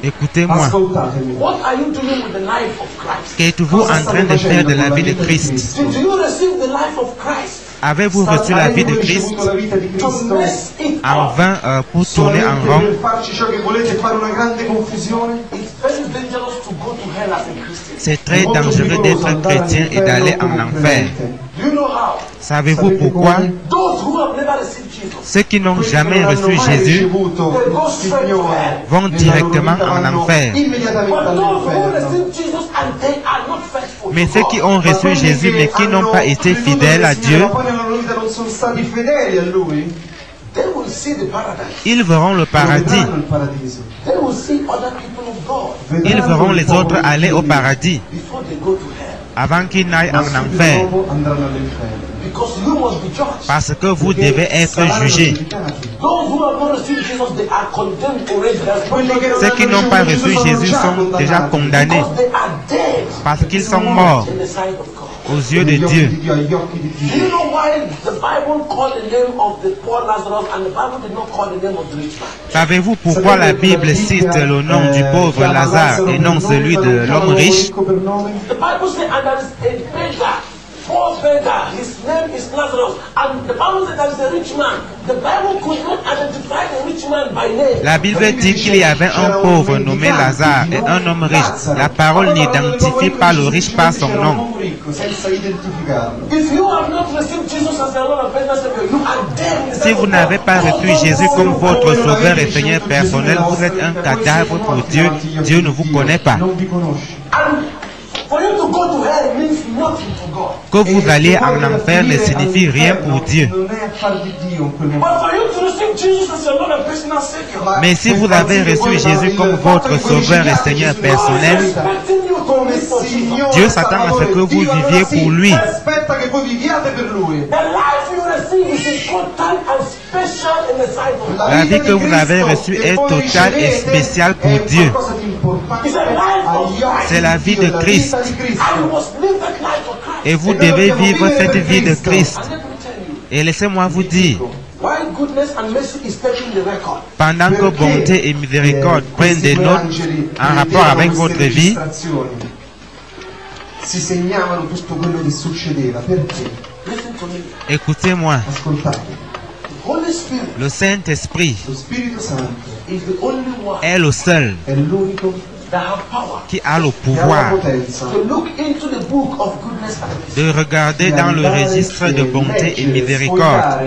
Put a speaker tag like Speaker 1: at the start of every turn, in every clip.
Speaker 1: Écoutez-moi. Qu'êtes-vous en train de faire de la vie de Christ? Avez-vous reçu la vie de Christ en vain pour tourner en rond? C'est très dangereux d'être chrétien et d'aller en enfer. Savez-vous pourquoi? Ceux qui n'ont jamais reçu Jésus vont directement en enfer. Mais ceux qui ont reçu Jésus mais qui n'ont pas été fidèles à Dieu, ils verront le paradis. Ils verront les autres aller au paradis avant qu'ils n'aillent en enfer. Parce que vous devez être jugés. Ceux qui n'ont pas reçu Jésus sont déjà condamnés parce qu'ils sont morts aux yeux de Dieu. Savez-vous pourquoi la Bible cite le nom du pauvre Lazare et non celui de l'homme riche? His name is Lazarus, and the Bible says that is a rich man. The Bible could not identify the rich man by name. La Bible dit qu'il y avait un pauvre nommé Lazare et un homme riche. La parole n'identifie pas le riche par son nom. Si vous n'avez pas reçu Jésus comme votre sauveur et Seigneur personnel, vous êtes un cadavre pour Dieu. Dieu ne vous connaît pas. Que vous alliez en enfer ne signifie rien pour Dieu. Mais si vous avez reçu Jésus comme votre sauveur et Seigneur personnel, Dieu s'attend à ce que vous viviez pour lui. La vie que vous avez reçue est totale et spéciale pour Dieu. C'est la vie de Christ. Et vous devez vivre cette vie de Christ. Et laissez-moi vous dire, pendant que bonté et miséricorde prennent des notes en rapport avec votre vie, écoutez-moi, le Saint-Esprit est le seul qui a le pouvoir de regarder dans le registre de bonté et miséricorde.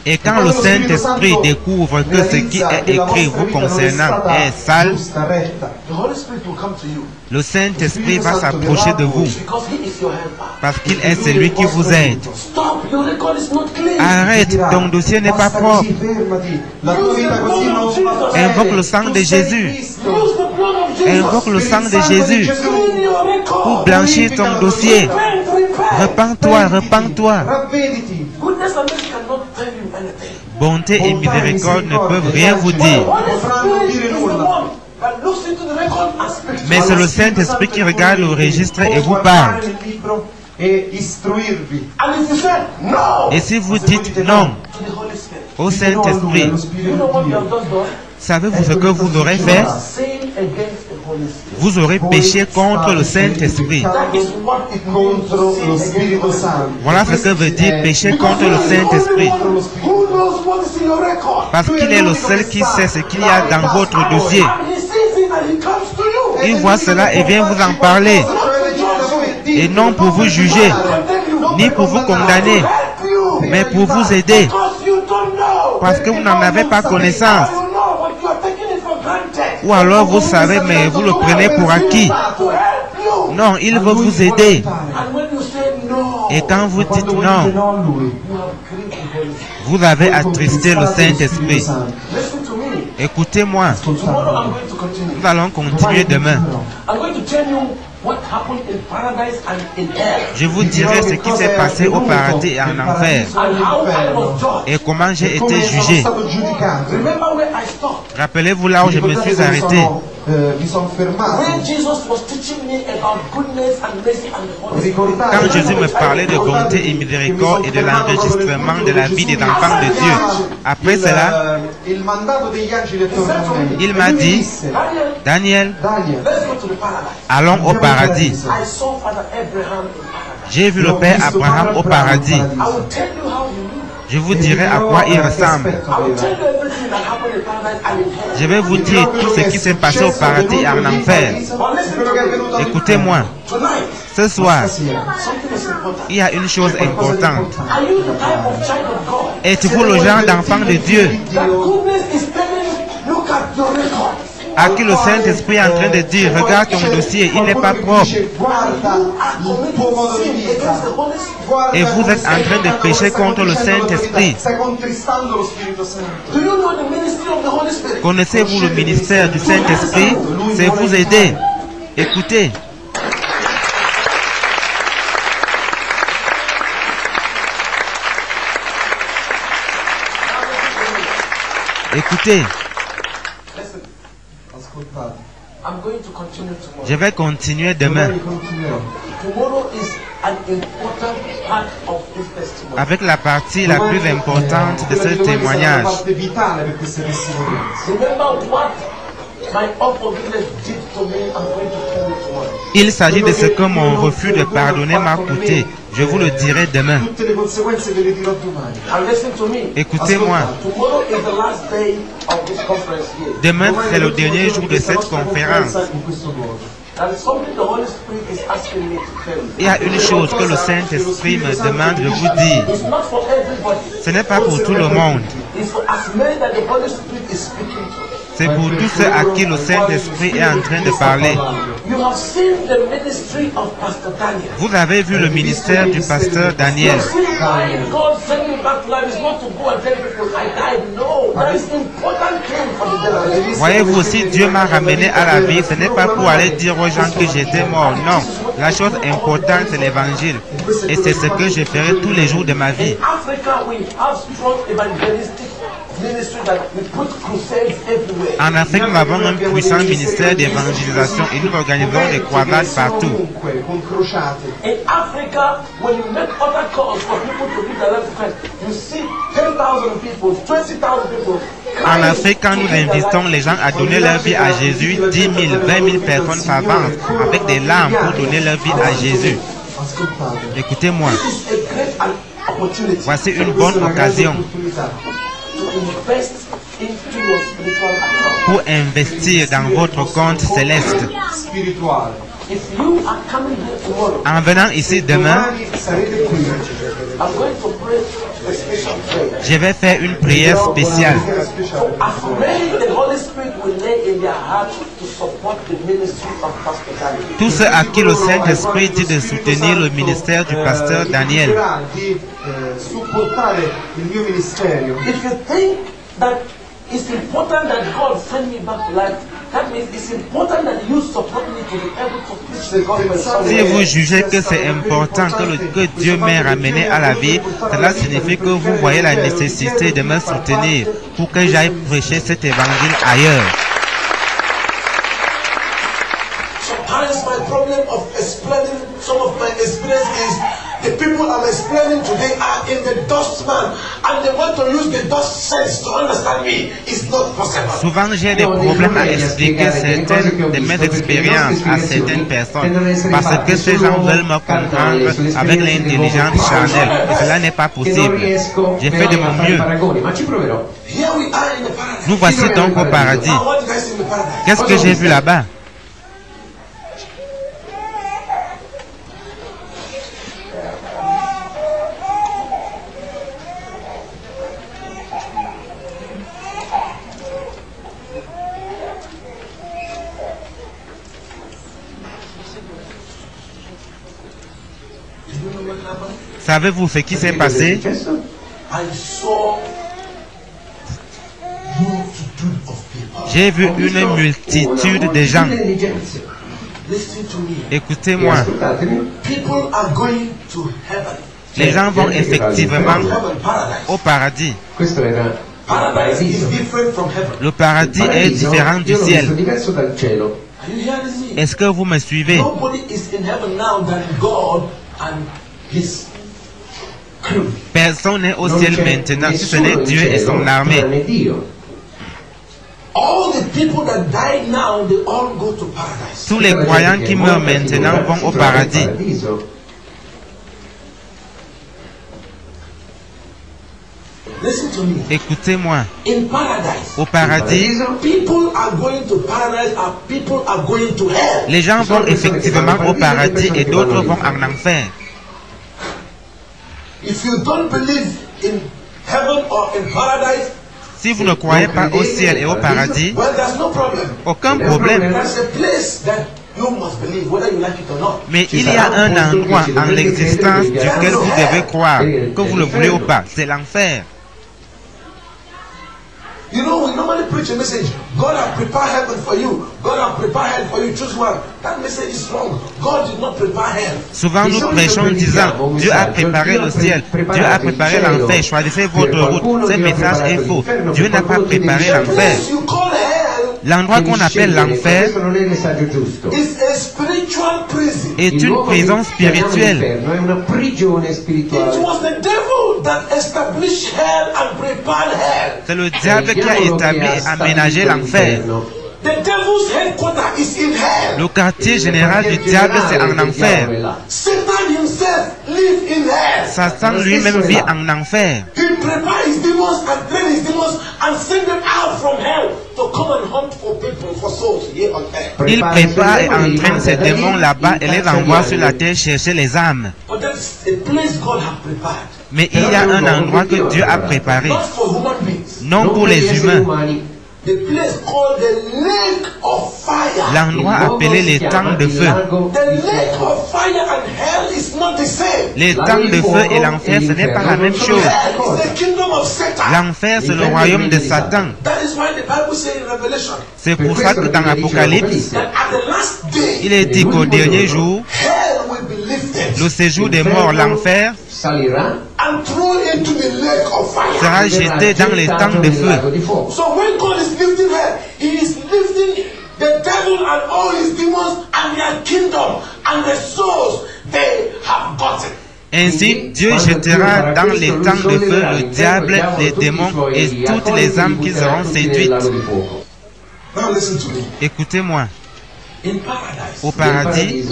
Speaker 1: Et quand le Saint-Esprit découvre que ce qui est écrit vous concernant est sale, le Saint-Esprit va s'approcher de vous parce qu'il est celui qui vous aide. Arrête, ton dossier n'est pas propre. Invoque le sang de Jésus. Invoque le sang de Jésus pour blanchir ton dossier. Repends-toi, repends-toi. Bonté et miséricorde ne peuvent rien vous dire. Mais c'est le Saint-Esprit qui regarde le registre et vous parle. Et si vous dites non au Saint-Esprit, savez-vous ce que vous aurez fait? Vous aurez péché contre le Saint-Esprit. Voilà ce que veut dire pécher contre le Saint-Esprit. Parce qu'il est le seul qui sait ce qu'il y a dans votre dossier. Il voit cela et vient vous en parler. Et non pour vous juger, ni pour vous condamner, mais pour vous aider. Parce que vous n'en avez pas connaissance. Ou alors vous savez, mais vous le prenez pour acquis. Non, il veut vous aider. Et quand vous dites non, vous avez attristé le Saint-Esprit. Écoutez-moi. Nous allons continuer demain. Je vous dirai ce qui s'est passé au paradis et en enfer. Et comment j'ai été jugé. Rappelez-vous là où je me suis arrêté.
Speaker 2: mi sono fermato.
Speaker 1: Quand Jésus me parlait de bonté et miséricorde et de l'enregistrement de la vie des enfants de Dieu, après cela, il m'a dit, Daniel, allons au paradis. J'ai vu le Père Abraham au paradis. Je vous dirai à quoi il ressemble. Je vais vous dire tout ce qui s'est passé au paradis et en enfer. Écoutez-moi. Ce soir, il y a une chose importante. Êtes-vous le genre d'enfant de Dieu à qui le Saint-Esprit est en train de dire, regarde ton dossier, il n'est pas propre. Et vous êtes en train de pécher contre le Saint-Esprit. Connaissez-vous le ministère du Saint-Esprit? C'est vous aider. Écoutez. Écoutez. Je vais continuer demain avec la partie la plus importante de ce témoignage. Il s'agit de ce que mon refus de pardonner m'a coûté. Je vous le dirai demain. Écoutez-moi. Demain, c'est le dernier jour de cette conférence. Il y a une chose que le Saint-Esprit me demande de vous dire. Ce n'est pas pour tout le monde. C'est pour tous ceux à qui le Saint-Esprit est en train de parler. Vous avez vu le ministère du pasteur Daniel. Voyez-vous, si Dieu m'a ramené à la vie, ce n'est pas pour aller dire aux gens que j'étais mort. Non, la chose importante, c'est l'évangile. Et c'est ce que je ferai tous les jours de ma vie. En Afrique, nous avons un puissant ministère d'évangélisation et nous organisons des croisades partout. En Afrique, quand nous invitons les gens à donner leur vie à Jésus, 10 000, 20 000 personnes s'avancent avec des larmes pour donner leur vie à Jésus. Écoutez-moi. Voici une bonne occasion pour investir dans votre compte céleste. En venant ici demain, je vais faire une prière spéciale. Tous ceux à qui le Saint-Esprit dit de soutenir le ministère du pasteur Daniel.
Speaker 3: It's important that God send me back to life. That means it's important that you support me to be able to preach the gospel.
Speaker 1: Si vous jugez que c'est important que Dieu m'ait ramené à la vie, cela signifie que vous voyez la nécessité de me soutenir pour que j'aille prêcher cet évangile ailleurs.
Speaker 3: Sometimes my problem of explaining some of my experience is the people I'm explaining today are in the dust man and they want to use the dust sense to understand me. It's not possible.
Speaker 1: Souvent j'ai des problèmes à expliquer certaines de mes expériences à certaines personnes parce que ces gens veulent me comprendre avec l'intelligence charnelle et cela n'est pas possible. J'ai fait de mon mieux. Nous voici donc au paradis. Qu'est-ce que j'ai vu là-bas? Savez-vous ce qui s'est passé? J'ai vu une multitude de gens. Écoutez-moi. Les gens vont effectivement au paradis.
Speaker 3: Paradise is different from heaven.
Speaker 1: Le paradis est différent du ciel.
Speaker 3: Are you hearing me?
Speaker 1: Est-ce que vous me suivez?
Speaker 3: Nobody is in heaven now than God and his crew.
Speaker 1: Personne n'est au ciel maintenant, si ce n'est Dieu et son armée.
Speaker 3: All the people that die now, they all go to paradise.
Speaker 1: Tous les croyants qui meurent maintenant vont au paradis.
Speaker 3: Listen to me.
Speaker 1: Écoutez-moi.
Speaker 3: In paradise,
Speaker 1: Au paradis,
Speaker 3: people are going to paradise and people are going to hell.
Speaker 1: les gens vont effectivement au paradis et d'autres vont en enfer.
Speaker 3: If you don't believe in heaven or in paradise,
Speaker 1: Si vous ne croyez pas au ciel et au paradis,
Speaker 3: well, there's no problem.
Speaker 1: aucun problème.
Speaker 3: There's a place that you must believe, whether you like it or not.
Speaker 1: Mais il y a un endroit en l'existence duquel vous devez croire, que vous le voulez ou pas. C'est l'enfer.
Speaker 3: You know, we normally preach a message. God has prepared heaven for you. God has prepared hell for you. Choose one. That message is wrong. God did not prepare hell.
Speaker 1: Souvent nous prêchons en disant, Dieu a préparé le ciel, Dieu a préparé l'enfer, choisissez votre route. Ce message est faux. Dieu n'a pas préparé l'enfer.
Speaker 3: You call hell
Speaker 1: L'endroit qu'on appelle l'enfer
Speaker 3: is a spiritual prison.
Speaker 1: est une prison spirituelle.
Speaker 3: It was the devil that established hell and prepared hell.
Speaker 1: C'est le diable qui a établi et aménagé l'enfer.
Speaker 3: The devil's headquarters is in hell.
Speaker 1: Le quartier général du diable, c'est en enfer.
Speaker 3: Satan himself lives in hell.
Speaker 1: Satan lui-même vit en enfer.
Speaker 3: He prepares his demons and train his demons and send them out from hell to come and hunt for people, for souls here on earth.
Speaker 1: Il prépare et entraîne ses démons là-bas et les envoie sur la terre chercher les âmes.
Speaker 3: But that's a place God has prepared.
Speaker 1: Mais il y a un endroit que Dieu a préparé,
Speaker 3: Not for human beings.
Speaker 1: non pour les humains.
Speaker 3: The place called the lake of fire.
Speaker 1: L'endroit appelé les temps de feu.
Speaker 3: The lake of fire and hell is not the same.
Speaker 1: Les temps de feu et l'enfer, ce n'est pas la même chose.
Speaker 3: Hell is the kingdom of Satan.
Speaker 1: L'enfer, c'est le royaume de Satan.
Speaker 3: That is why the Bible says in Revelation
Speaker 1: C'est pour ça que dans l'Apocalypse,
Speaker 3: that at the last day
Speaker 1: il est dit qu'au dernier jour,
Speaker 3: hell will be lifted
Speaker 1: le séjour des morts, l'enfer,
Speaker 3: and thrown into the lake of fire.
Speaker 1: sera jeté dans les temps de feu.
Speaker 3: So when God is lifting hell, He is lifting the devil and all his demons and their kingdom and the souls they have gotten.
Speaker 1: Ainsi, Dieu jettera dans les temps de feu le diable, les démons et toutes les âmes qui seront séduites.
Speaker 3: Now listen to me.
Speaker 1: Écoutez-moi,
Speaker 3: In paradise,
Speaker 1: au paradis,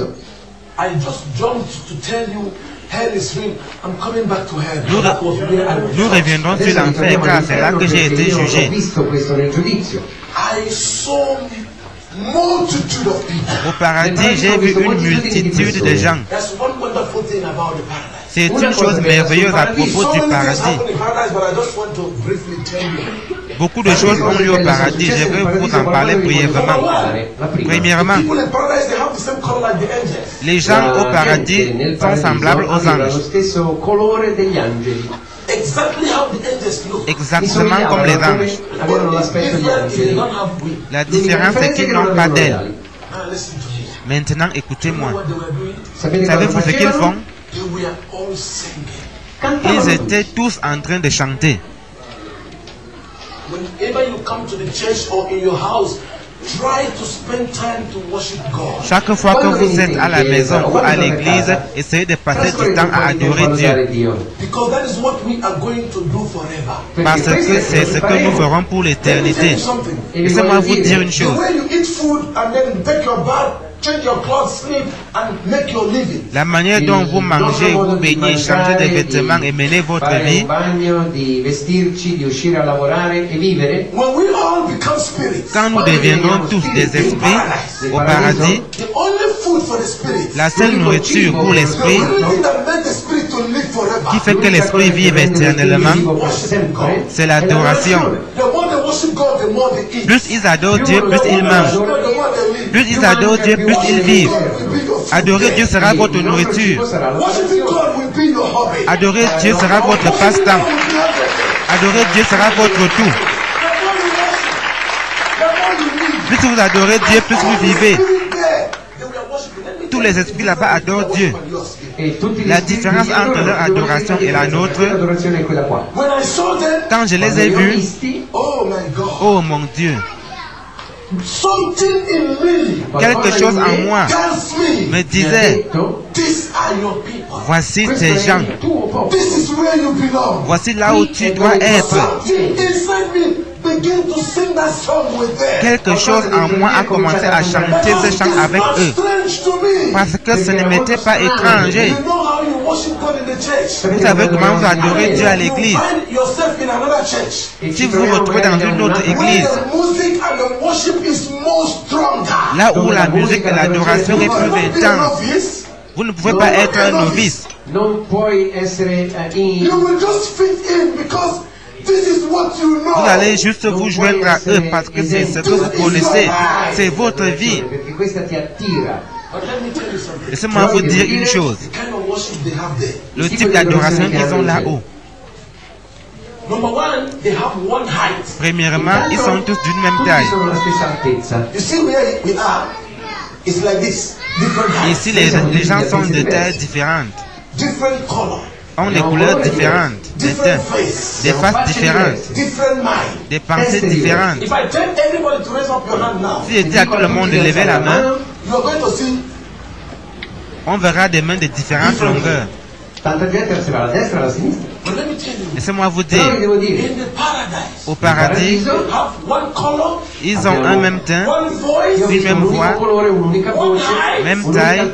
Speaker 3: I just jumped to tell you hell is real. I'm coming back to hell.
Speaker 1: Nous,
Speaker 3: That was where I was.
Speaker 1: nous reviendrons sur l'enfer car c'est là que j'ai été jugé.
Speaker 3: I saw multitude of people.
Speaker 1: Au paradis, j'ai vu une multitude de gens.
Speaker 3: That's one wonderful thing about the paradise.
Speaker 1: C'est une chose merveilleuse à propos du paradis. Beaucoup de choses ont lieu au paradis. Je vais vous en parler brièvement. Premièrement, les gens au paradis sont semblables aux anges. Exactement comme les anges. La différence est qu'ils n'ont pas d'ailes. Maintenant, écoutez-moi. Savez-vous ce qu'ils font? Ils étaient tous en train de chanter. Chaque fois que vous êtes à la maison ou à l'église, essayez de passer du temps à adorer Dieu. Parce que c'est ce que nous ferons pour l'éternité. Laissez-moi vous dire une chose. La manière dont vous mangez, vous baignez, changez de vêtements et menez votre vie, quand nous deviendrons tous des esprits au paradis, la seule nourriture pour l'esprit qui fait que l'esprit vive éternellement, c'est l'adoration. Plus ils adorent Dieu, plus ils mangent. Plus ils adorent Dieu, plus ils vivent. Adorer Dieu sera votre nourriture. Adorer Dieu sera votre passe-temps. Adorer Dieu sera votre tout. Plus vous adorez Dieu, plus vous vivez. Tous les esprits là-bas adorent Dieu. La différence entre leur adoration et la nôtre, quand je les ai vus, oh mon Dieu, quelque chose en moi me disait, voici ces gens, voici là où tu dois être. Quelque chose en moi a commencé à chanter ce chant avec eux, parce que ce ne m'était pas étranger. Vous savez comment vous adorez Dieu à l'église. Si vous vous retrouvez dans une autre église, là où la musique et l'adoration est plus intense, vous ne pouvez pas être un novice. Vous allez juste vous joindre à eux parce que c'est ce que vous connaissez, c'est votre vie. Laissez-moi vous dire une chose. Le type d'adoration qu'ils ont là-haut. Premièrement, ils sont tous d'une même taille. Ici, les gens sont de tailles différentes, ont des couleurs différentes, des teints, des faces différentes, des pensées différentes. Si je dis à tout le monde de lever la main, on verra des mains de différentes longueurs. Laissez-moi vous dire, au paradis, ils ont un même teint, une même voix, même taille.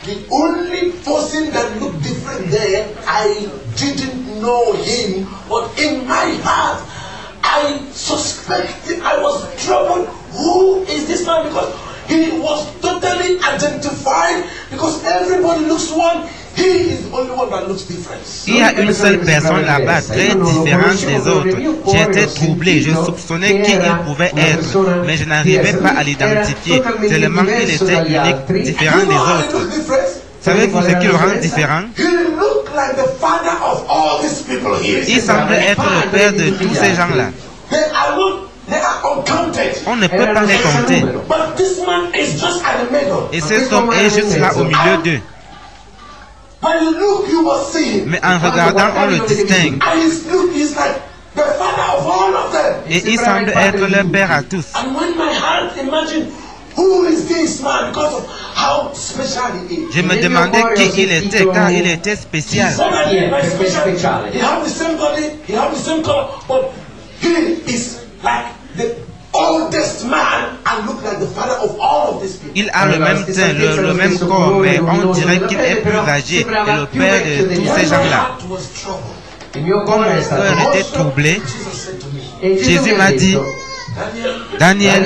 Speaker 3: The only person that looked different there, I didn't know him, but in my heart, I suspected, I was troubled. Who is this man? Because he was totally identified, because everybody looks one. He is the only one that looks different.
Speaker 1: Il y a une seule personne là-bas, très différente des autres. J'étais troublé, je soupçonnais qui il pouvait être, mais je n'arrivais pas à l'identifier. Tellement qu'il était unique, différent des autres. Savez-vous ce qui le rend différent? Il semble être le père de tous ces gens-là. On ne peut pas les compter. Et cet homme est juste là au milieu d'eux. Mais en regardant, on le distingue. Et il semble être le père à tous. Je me demandais qui il était, car il était spécial. Il a le même teint, le même corps, mais on dirait qu'il est plus âgé et le père de tous ces gens-là. Comme mon cœur était troublé, Jésus m'a dit, Daniel,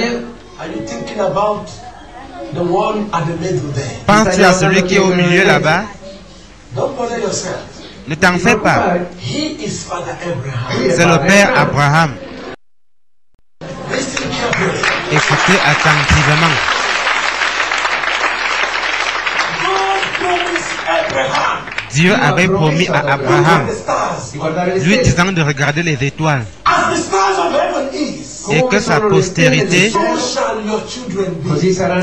Speaker 1: penses-tu à celui qui est au milieu là-bas? Ne t'en fais pas. C'est le père Abraham. Écoutez attentivement. Dieu avait promis à Abraham, lui disant de regarder les étoiles, et que sa postérité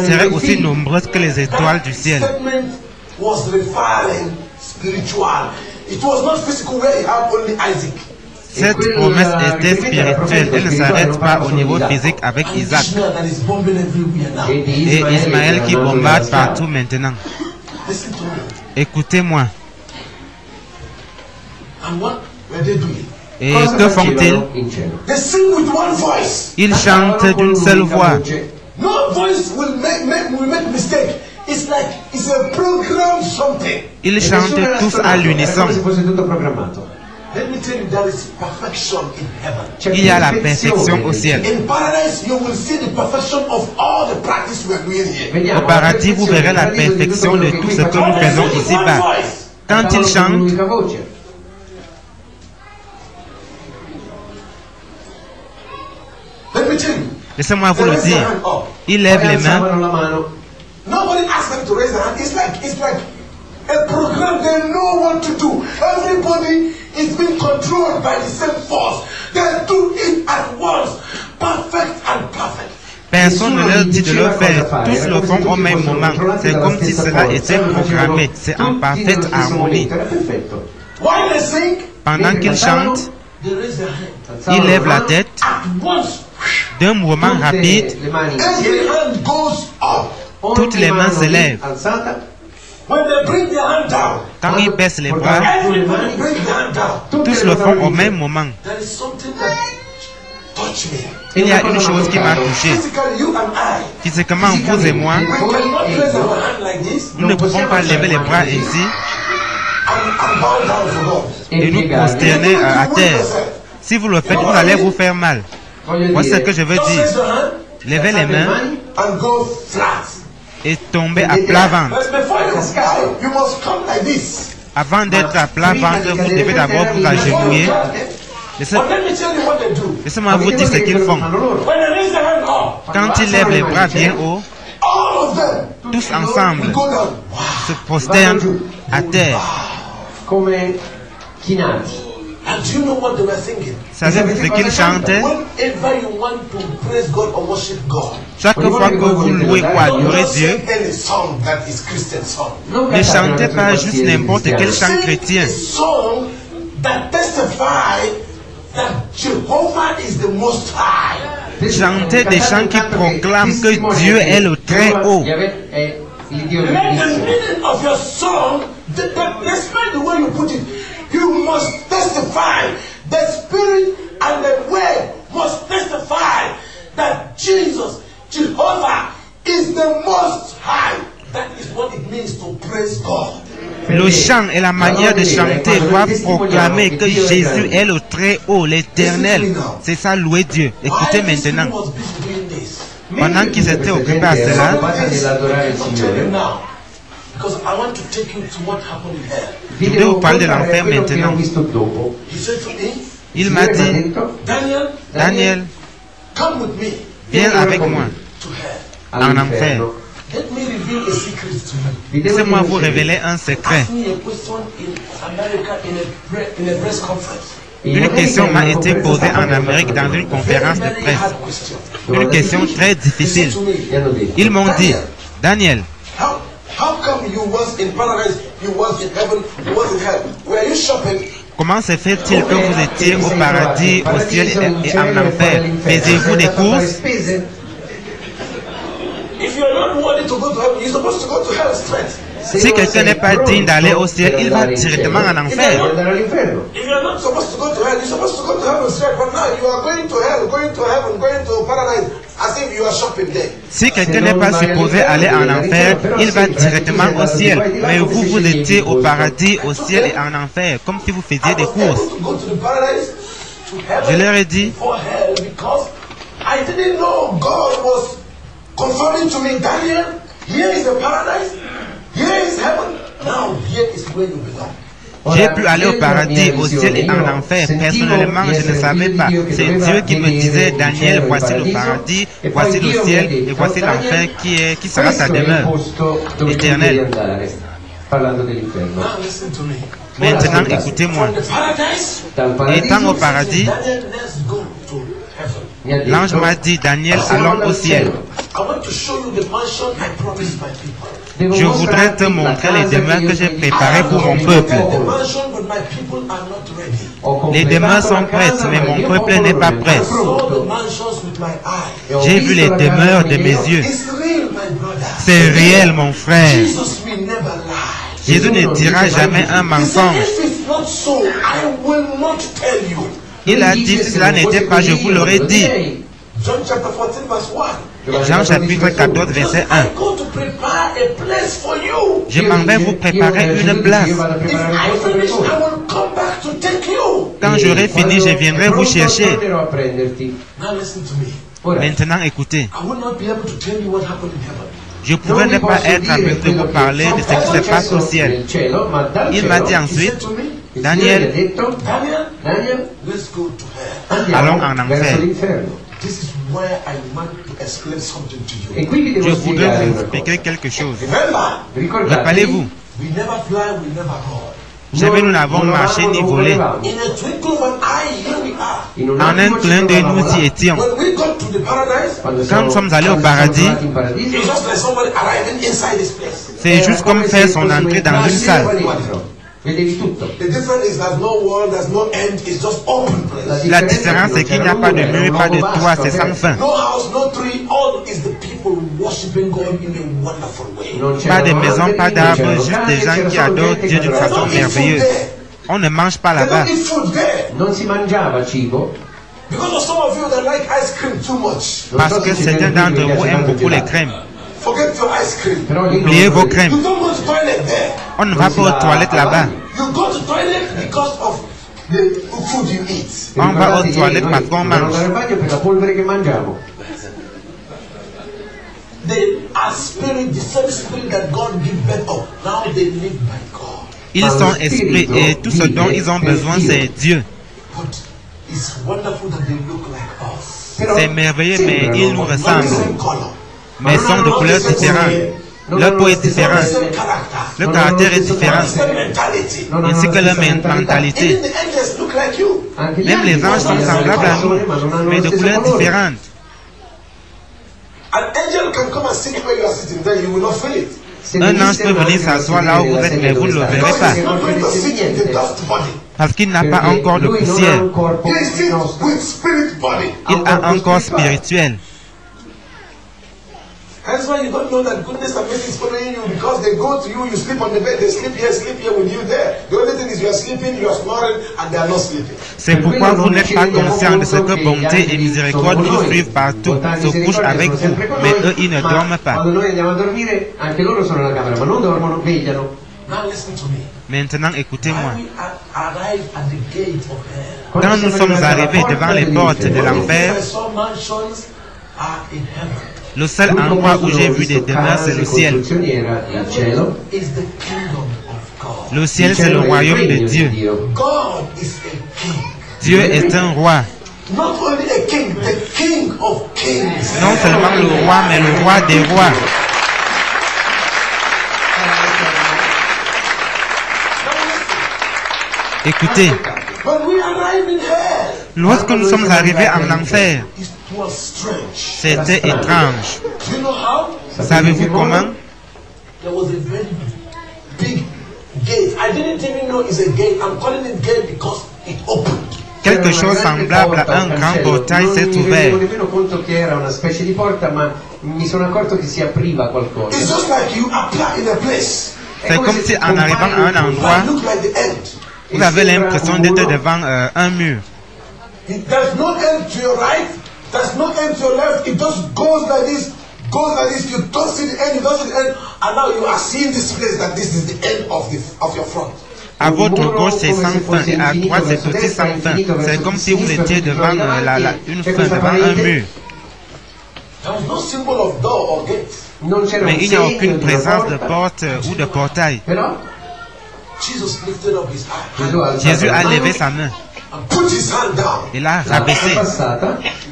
Speaker 1: serait aussi nombreuse que les étoiles du ciel. Cette promesse était spirituelle, elle ne s'arrête pas au niveau physique avec Isaac et Ismaël qui bombarde partout maintenant. Écoutez-moi. Et que font-ils? Ils chantent d'une seule voix. Ils chantent tous à l'unisson. Il y a la perfection au ciel. Au paradis, vous verrez la perfection de tout ce que nous faisons ici-bas. Quand ils chantent, laissez-moi vous le dire, ils lèvent les mains.
Speaker 3: A program, they know what to do. Everybody is being controlled by the same force. They do it at once, perfect and perfect.
Speaker 1: Personne ne leur dit de le faire. Tous le font au même moment. C'est comme si cela était programmé. C'est en parfaite harmonie. Pendant qu'ils chantent, ils lèvent la tête. D'un mouvement rapide, toutes les mains se lèvent. Quand ils baissent les bras, tous le font au même moment. Il y a une chose qui m'a touché. Physiquement, vous et moi, nous ne pouvons pas lever les bras ainsi et nous prosterner à terre. Si vous le faites, vous allez vous faire mal. Voici ce que je veux dire. Levez les mains et tomber à plat ventre. Avant d'être à plat ventre, vous devez d'abord vous agenouiller. Laissez-moi vous dire ce qu'ils font. Quand ils lèvent les bras bien haut, tous ensemble se prosternent à terre. Savez-vous ce qu'ils chantaient? Chaque fois que vous louez ou adorez Dieu, ne chantez pas juste n'importe quel chant chrétien. Chantez des chants qui proclament que Dieu est le très haut.
Speaker 3: You must testify. The Spirit and the Word must testify that Jesus, Jehovah, is the Most High. That is what it means to praise God.
Speaker 1: Le chant et la manière de chanter doivent proclamer que Jésus est le très haut, l'éternel. C'est ça, louer Dieu. Écoutez maintenant. Pendant qu'ils étaient occupés à cela, je vais vous parler de l'enfer maintenant. Il m'a dit, Daniel, viens avec moi en enfer. Laissez-moi vous révéler un secret. Une question m'a été posée en Amérique dans une conférence de presse. Une question très difficile. Ils m'ont dit, Daniel, comment se fait-il que vous étiez au paradis, au ciel et en enfer? Faisiez-vous des courses? Si quelqu'un n'est pas digne d'aller au ciel, il va directement en enfer. Si quelqu'un n'est pas supposé aller en enfer, il va directement au ciel. Mais vous, vous étiez au paradis, au ciel et en enfer, comme si vous faisiez des courses. Je leur ai dit,
Speaker 3: confirming to me, Daniel, here is the paradise, here is heaven, now here is where you belong.
Speaker 1: J'ai pu aller au paradis, au ciel et en enfer. Personnellement, je ne savais pas. C'est Dieu qui me disait, Daniel, voici le paradis, voici le ciel et voici l'enfer qui sera ta demeure éternelle. Maintenant, écoutez-moi. Étant au paradis, l'ange m'a dit, Daniel, allons au ciel. Je voudrais te montrer les demeures que j'ai préparées pour mon peuple. Les demeures sont prêtes, mais mon peuple n'est pas prêt. J'ai vu les demeures de mes yeux. C'est réel, mon frère. Jésus ne dira jamais un mensonge. Il a dit, si cela n'était pas, je vous l'aurais dit. Jean chapitre 14, verset 1. Je m'en vais vous préparer une place. Quand j'aurai fini, je viendrai vous chercher. Maintenant, écoutez. Je pourrais ne pas être à mesure de vous parler de ce qui se passe au ciel. Il m'a dit ensuite, Daniel, allons en enfer. Je voudrais vous expliquer quelque chose. Rappelez-vous, Jamais nous n'avons marché ni volé.
Speaker 3: In a twinkle of an eye, here we are.
Speaker 1: En un clin d'œil, nous y étions.
Speaker 3: When we got to the paradise,
Speaker 1: Quand nous sommes allés au paradis,
Speaker 3: it's just like somebody arriving inside this place.
Speaker 1: c'est juste comme faire son entrée dans une salle.
Speaker 2: Vedevi tutto.
Speaker 3: The difference is there's no wall, there's no end, it's just open place.
Speaker 1: La différence, c'est qu'il n'y a pas de mur, pas de toit, c'est sans fin.
Speaker 3: No house, no tree, all is the people worshiping God in a wonderful way.
Speaker 1: Pas de maison, pas d'arbre, juste des gens qui adorent Dieu d'une façon merveilleuse. On ne mange pas
Speaker 3: They
Speaker 1: là-bas.
Speaker 3: don't eat food there.
Speaker 2: Non si mangiava cibo.
Speaker 3: Because of some of you that like ice cream too much.
Speaker 1: Parce que certains d'entre vous aiment beaucoup les crèmes.
Speaker 3: Forget your ice cream.
Speaker 1: Oubliez vos crèmes.
Speaker 3: You don't go to toilet there.
Speaker 1: On ne va pas aux toilettes là-bas.
Speaker 3: You go to toilet because of the food you eat.
Speaker 1: On va aux toilettes parce qu'on mange.
Speaker 2: Per la polvere che mangiamo.
Speaker 3: They are spirit, the same spirit that God give birth of. Now they live by God.
Speaker 1: Ils sont esprits et tout ce dont ils ont besoin, c'est Dieu.
Speaker 3: But it's wonderful that they look like us.
Speaker 1: C'est merveilleux, mais ils nous
Speaker 3: Not the
Speaker 1: ressemblent.
Speaker 3: same color.
Speaker 1: Mais sont de couleurs différentes. Leur peau est
Speaker 3: It's not the
Speaker 1: différente.
Speaker 3: same character.
Speaker 1: Leur caractère est différent.
Speaker 3: Not the same mentality.
Speaker 1: Ainsi que leur mentalité.
Speaker 3: Even the angels look like you.
Speaker 1: Même les anges sont semblables à nous, mais de couleurs différentes.
Speaker 3: An angel can come and sit where you are sitting, then you will not feel it.
Speaker 1: Un ange peut venir s'asseoir là où vous êtes, mais vous ne le verrez
Speaker 3: Because
Speaker 1: pas.
Speaker 3: he's not going to sit in the dust body.
Speaker 1: Parce qu'il n'a pas encore de poussière.
Speaker 3: He sits with spirit body.
Speaker 1: Il a un corps spirituel.
Speaker 3: That's why you don't know that goodness and mercy is following you, because they go to you, you sleep on the bed, they sleep here with you there. The only thing is you are sleeping, you are snoring, and they are not sleeping.
Speaker 1: C'est pourquoi vous n'êtes pas conscient de ce que bonté et miséricorde vous suivent partout, se couchent avec vous, mais eux, ils ne dorment pas.
Speaker 2: Quando noi andiamo a dormire, anche loro sono nella camera, ma non dormono, vegliano.
Speaker 3: Now listen to me.
Speaker 1: Maintenant, écoutez-moi.
Speaker 3: When we arrive at the gate of hell,
Speaker 1: Quand nous sommes arrivés devant les portes de l'enfer,
Speaker 3: some mansions are in heaven.
Speaker 1: le seul endroit où j'ai vu des demeures, c'est le ciel.
Speaker 3: Is the kingdom of God.
Speaker 1: Le ciel, c'est le royaume de Dieu.
Speaker 3: God is a king.
Speaker 1: Dieu est un roi.
Speaker 3: Not only a king, the king of kings.
Speaker 1: Non seulement le roi, mais le roi des rois. Écoutez,
Speaker 3: When we arrive in hell,
Speaker 1: lorsque nous sommes arrivés en enfer,
Speaker 3: it was strange.
Speaker 1: c'était étrange.
Speaker 3: Do you know how?
Speaker 1: Savez-vous comment?
Speaker 3: There was a very big gate. I didn't even know it's a gate. I'm calling it gate because it opened.
Speaker 1: Quelque chose semblable à un grand portail s'est ouvert.
Speaker 2: Non mi rendevo nemmeno conto che era una specie di porta, ma mi sono accorto che si apriva qualcosa.
Speaker 3: It's just like you apply in a place.
Speaker 1: C'est comme si en arrivant à un endroit,
Speaker 3: It look like the end.
Speaker 1: vous avez l'impression d'être devant un mur.
Speaker 3: There's no end to your right. There's no end to your left. It just goes like this. Goes like this. You don't see the end. You don't see the end. And now you are seeing this place that this is the end of your front.
Speaker 1: À votre gauche, c'est sans fin, et à droite, c'est aussi sans fin. C'est comme si vous étiez devant une fin, devant un mur.
Speaker 3: There was no symbol of door or gate.
Speaker 1: Mais il n'y a aucune présence de porte ou de portail.
Speaker 3: Jesus lifted up his hand
Speaker 1: Jésus a levé sa main.
Speaker 3: and put his hand down.
Speaker 1: Il l'a rabaissé.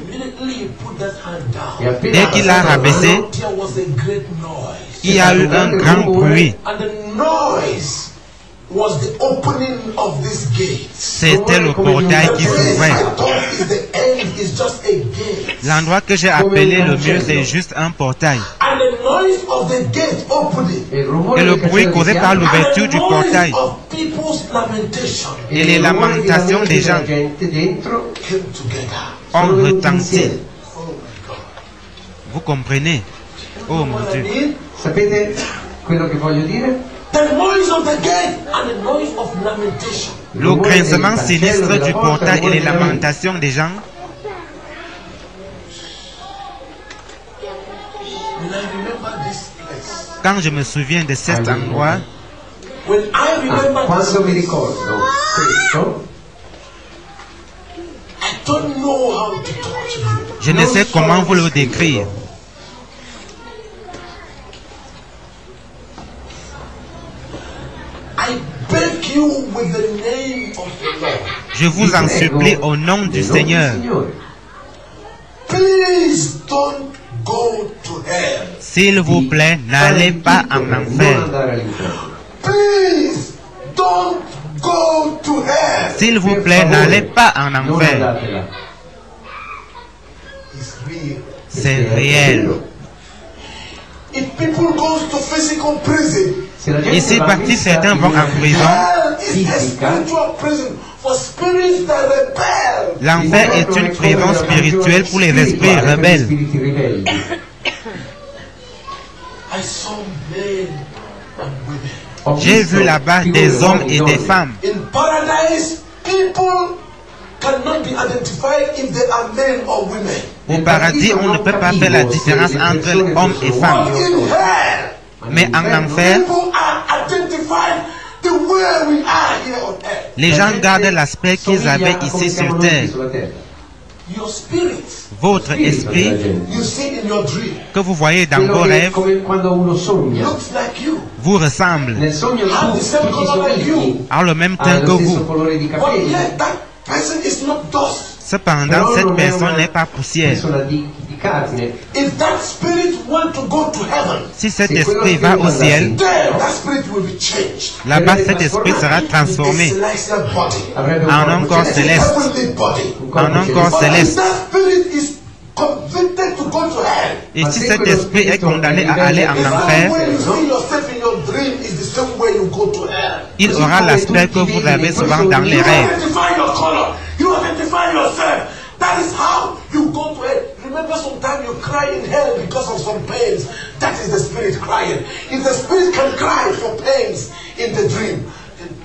Speaker 3: Immediately he put that hand down.
Speaker 1: Dès qu'il l'a rabaissé,
Speaker 3: There was a great noise.
Speaker 1: il y a eu un grand bruit.
Speaker 3: And the noise was the opening of this gate.
Speaker 1: C'était le portail qui s'ouvrait.
Speaker 3: I thought is the end is just a gate.
Speaker 1: L'endroit que j'ai appelé le mur, c'est juste un portail.
Speaker 3: And the noise of the gate opening.
Speaker 1: Et le bruit causé par l'ouverture du portail
Speaker 3: Of people's lamentation
Speaker 1: et les lamentations des gens
Speaker 3: came together.
Speaker 1: ont retenti.
Speaker 3: Oh my God.
Speaker 1: Vous comprenez? Oh mon Dieu.
Speaker 2: Sapete quello che voglio dire?
Speaker 3: The noise of the gate and the noise of lamentation.
Speaker 1: Le grincement sinistre du portail et les lamentations des gens.
Speaker 3: When I remember this place,
Speaker 1: Quand je me souviens de cet endroit,
Speaker 3: when I remember
Speaker 2: Quando mi
Speaker 3: this place,
Speaker 2: ricordo questo,
Speaker 3: I don't know how to talk to you.
Speaker 1: je ne sais comment vous le décrire.
Speaker 3: I beg you with the name of the Lord.
Speaker 1: Je vous en supplie au nom du Seigneur.
Speaker 3: Please don't go to hell.
Speaker 1: S'il vous plaît, n'allez pas en enfer.
Speaker 3: Please don't go to hell.
Speaker 1: S'il vous plaît, n'allez pas en enfer.
Speaker 3: It's real.
Speaker 1: C'est réel.
Speaker 3: If people go to physical prison,
Speaker 1: Et si partis certains vont en prison,
Speaker 3: hell is a spiritual prison for spirits that rebel.
Speaker 1: l'enfer est une prison spirituelle pour les esprits rebelles.
Speaker 3: I saw men and women.
Speaker 1: J'ai vu là-bas des hommes et des femmes.
Speaker 3: In paradise, people cannot be identified if they are men or women.
Speaker 1: Au paradis, on ne peut pas faire la différence entre hommes et femmes.
Speaker 3: But in hell,
Speaker 1: Mais en enfer,
Speaker 3: people are identified the way we are here on earth.
Speaker 1: les gens gardent l'aspect qu'ils avaient ici sur terre.
Speaker 3: Your spirit,
Speaker 1: Votre esprit
Speaker 3: you see in your dream,
Speaker 1: que vous voyez dans vos rêves
Speaker 3: looks like you.
Speaker 1: vous ressemble,
Speaker 2: Nel sogno tu ti somigli
Speaker 1: a le même teint que
Speaker 2: allo stesso
Speaker 1: vous.
Speaker 2: colore di
Speaker 3: But
Speaker 2: capelli,
Speaker 3: yet that person is not dust.
Speaker 1: Cependant, cette personne n'est pas poussière.
Speaker 2: persona di carne.
Speaker 3: If that spirit want to go to heaven,
Speaker 1: Si cet esprit va au ciel,
Speaker 3: there that spirit will be changed.
Speaker 1: là-bas cet esprit sera
Speaker 3: A
Speaker 1: transformé
Speaker 3: celestial body.
Speaker 2: Avrebbe
Speaker 1: en un corps céleste.
Speaker 3: Heavenly body.
Speaker 1: En un corps
Speaker 3: But if
Speaker 1: céleste.
Speaker 3: that spirit is convicted to go to hell,
Speaker 1: Et si cet esprit est condamné à aller en
Speaker 3: the
Speaker 1: enfer,
Speaker 3: same way you see yourself in your dream is the same way you go to hell.
Speaker 1: il aura l'aspect que vous avez souvent dans les
Speaker 3: You
Speaker 1: rêves.
Speaker 3: identify your color. You identify yourself. That is how you go to hell. Remember, sometimes you cry in hell because of some pains. That is the spirit crying. If the spirit can cry for pains in the dream, then